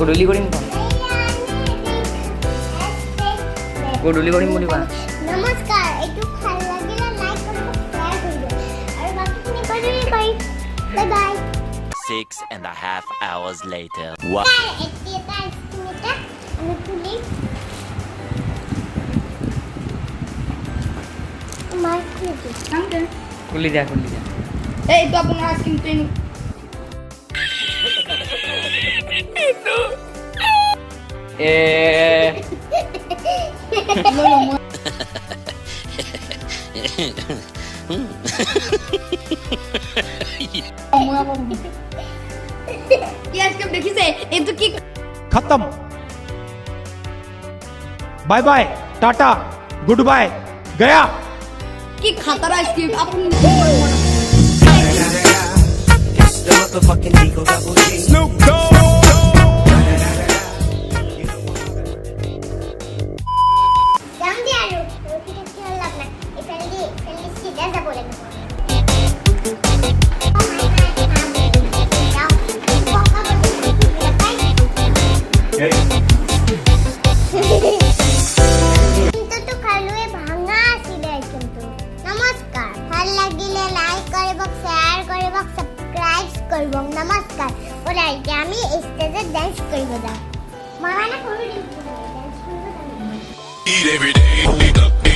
গধূলি কৰিম কোৱা গধূলি কৰিম বুলি কোৱা নমস্কাৰ এইটো ভাল লাগিলে লাইক কৰিব শ্বেয়াৰ কৰিব আৰু বাকিখিনি কৰিলে বাই বাই 6.5 hours later. এটা আইসক্রিমটা আমি তুলি মাই খুলি Uncle. খুলি যা Hey, itu apa nggak asking tuh? Mau apa? Yes, kamu udah kisah. Itu ki. खत्म bye bye tata goodbye गया Ki khatar asking. Apa? Snoop Dogg Jam dia lu. Kita kelap nak. Fendi sida dah boleh. কিন্তু কালুয়ে ভাঙা আছিলে কিন্তু নমস্কাৰ ভাল লাগিলে like কৰিব শ্বেয়াৰ কৰিব সাবস্ক্ৰাইব কৰিব নমস্কাৰ ওলাই এতিয়া আমি ষ্টেজত ডান্স কৰিব যাম মই মানে সৰু ডান্স কৰিব যাম Eat every day.